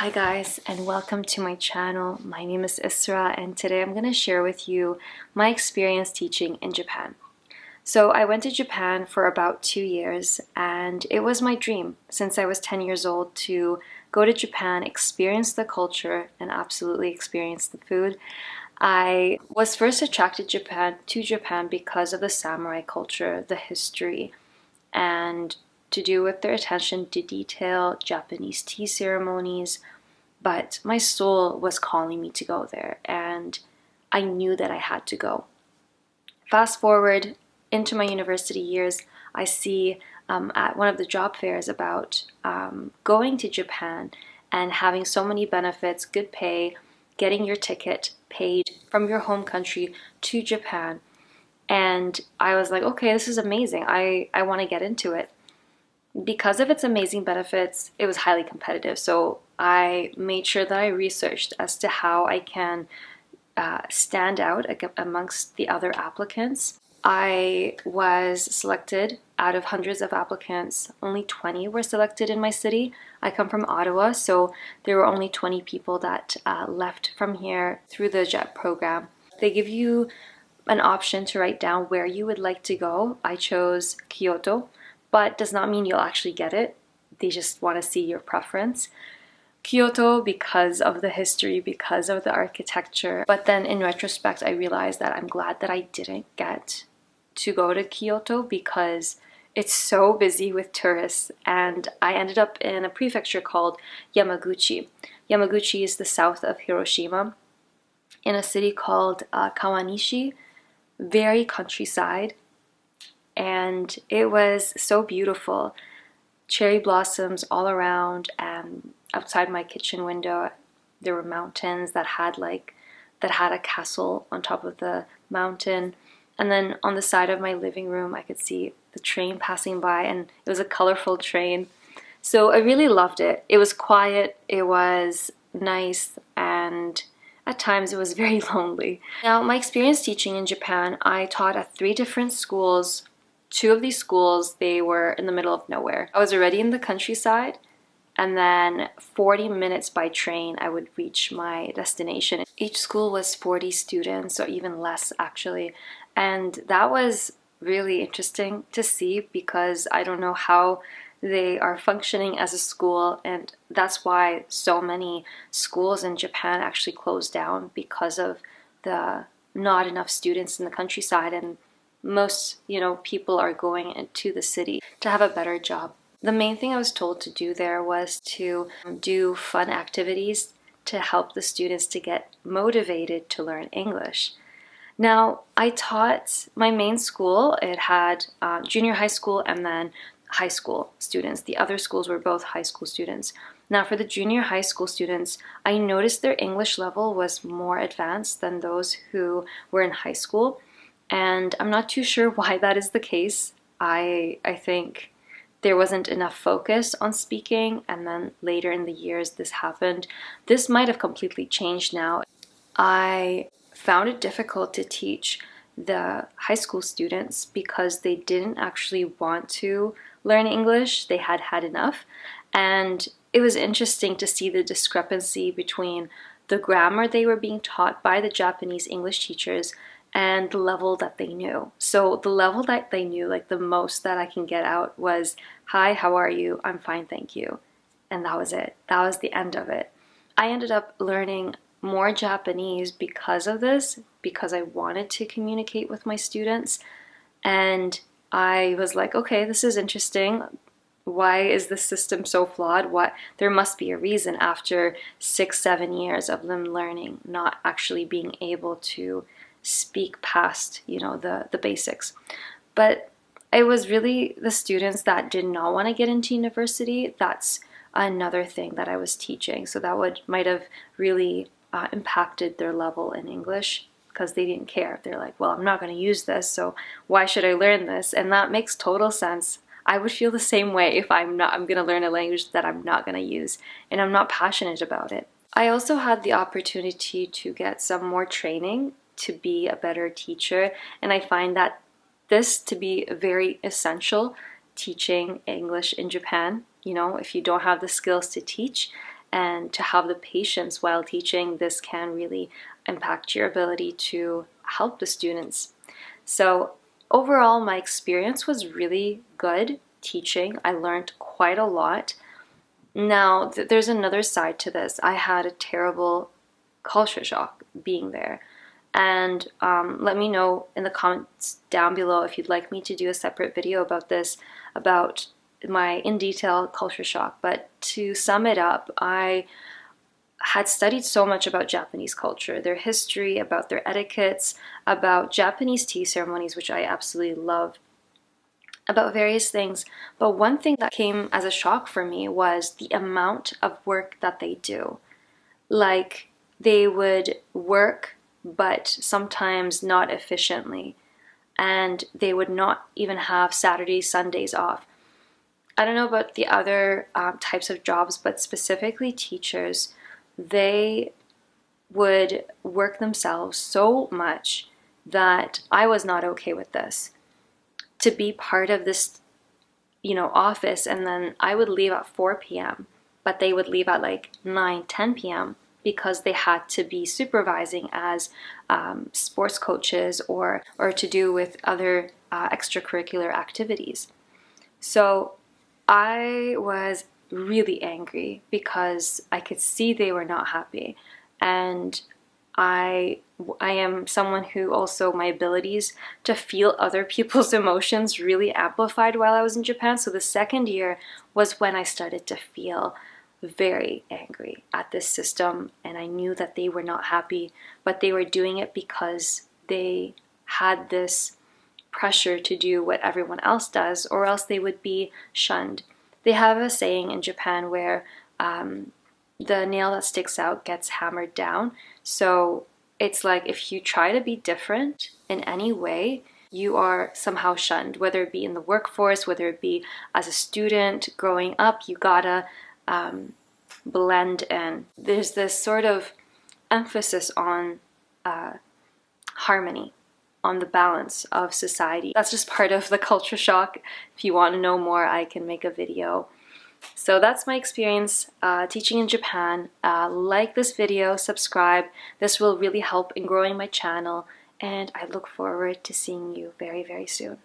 Hi guys, and welcome to my channel. My name is Isra, and today I'm going to share with you my experience teaching in Japan. So I went to Japan for about 2 years, and it was my dream since I was 10 years old to go to Japan, experience the culture, and absolutely experience the food. I was first attracted to Japan because of the samurai culture, the history, and to do with their attention to detail, Japanese tea ceremonies, but my soul was calling me to go there, and I knew that I had to go. Fast forward into my university years, I see at one of the job fairs about going to Japan and having so many benefits, good pay, getting your ticket paid from your home country to Japan. And I was like, okay, this is amazing. I want to get into it. Because of its amazing benefits, it was highly competitive. So I made sure that I researched as to how I can stand out amongst the other applicants. I was selected out of hundreds of applicants. Only 20 were selected in my city. I come from Ottawa, so there were only 20 people that left from here through the JET program. They give you an option to write down where you would like to go. I chose Kyoto, but does not mean you'll actually get it. They just want to see your preference. Kyoto because of the history, because of the architecture. But then in retrospect, I realized that I'm glad that I didn't get to go to Kyoto because it's so busy with tourists, and I ended up in a prefecture called Yamaguchi. Yamaguchi is the south of Hiroshima, in a city called Kawanishi, very countryside, and it was so beautiful. Cherry blossoms all around, and outside my kitchen window there were mountains that had a castle on top of the mountain. And then on the side of my living room I could see the train passing by, and it was a colorful train. So I really loved it. It was quiet, it was nice, and at times it was very lonely. Now, my experience teaching in Japan, I taught at 3 different schools. Two of these schools, they were in the middle of nowhere. I was already in the countryside, and then 40 minutes by train I would reach my destination. Each school was 40 students, or even less actually, and that was really interesting to see because I don't know how they are functioning as a school, and that's why so many schools in Japan actually closed down because of the not enough students in the countryside, and most, people are going into the city to have a better job. The main thing I was told to do there was to do fun activities to help the students to get motivated to learn English. Now, I taught my main school. It had junior high school and then high school students. The other schools were both high school students. Now, for the junior high school students, I noticed their English level was more advanced than those who were in high school. And I'm not too sure why that is the case. I think there wasn't enough focus on speaking, and then later in the years this happened. This might have completely changed now. I found it difficult to teach the high school students because they didn't actually want to learn English. They had had enough. And it was interesting to see the discrepancy between the grammar they were being taught by the Japanese English teachers and the level that they knew. So the level that they knew, like the most that I can get out was, "Hi, how are you? I'm fine, thank you." And that was it. That was the end of it. I ended up learning more Japanese because of this, because I wanted to communicate with my students. And I was like, okay, this is interesting. Why is the system so flawed? There must be a reason after 6, 7 years of them learning, not actually being able to speak past, the basics. But it was really the students that did not want to get into university. That's another thing that I was teaching. So that might have really impacted their level in English because they didn't care. They're like, well, I'm not going to use this, so why should I learn this? And that makes total sense. I would feel the same way if I'm going to learn a language that I'm not going to use and I'm not passionate about it. I also had the opportunity to get some more training to be a better teacher, and I find that this to be very essential teaching English in Japan. If you don't have the skills to teach and to have the patience while teaching, this can really impact your ability to help the students. So overall, my experience was really good teaching. I learned quite a lot. Now, there's another side to this. I had a terrible culture shock being there. And let me know in the comments down below if you'd like me to do a separate video about this, about my in detail culture shock. But to sum it up, I had studied so much about Japanese culture, their history, about their etiquettes, about Japanese tea ceremonies, which I absolutely love, about various things. But one thing that came as a shock for me was the amount of work that they do. Like, they would work, but sometimes not efficiently, and they would not even have Saturdays, Sundays off. I don't know about the other types of jobs, but specifically teachers, they would work themselves so much that I was not okay with this. To be part of this, office, and then I would leave at 4 p.m., but they would leave at like 9, 10 p.m. because they had to be supervising as sports coaches or to do with other extracurricular activities. So I was really angry because I could see they were not happy. And I am someone who also, my abilities to feel other people's emotions really amplified while I was in Japan. So the second year was when I started to feel very angry at this system, and I knew that they were not happy, but they were doing it because they had this pressure to do what everyone else does, or else they would be shunned. They have a saying in Japan where the nail that sticks out gets hammered down. So it's like if you try to be different in any way, you are somehow shunned, whether it be in the workforce, whether it be as a student growing up, you gotta blend in. There's this sort of emphasis on harmony, on the balance of society. That's just part of the culture shock. If you want to know more, I can make a video. So that's my experience teaching in Japan. Like this video, subscribe. This will really help in growing my channel, and I look forward to seeing you very, very soon.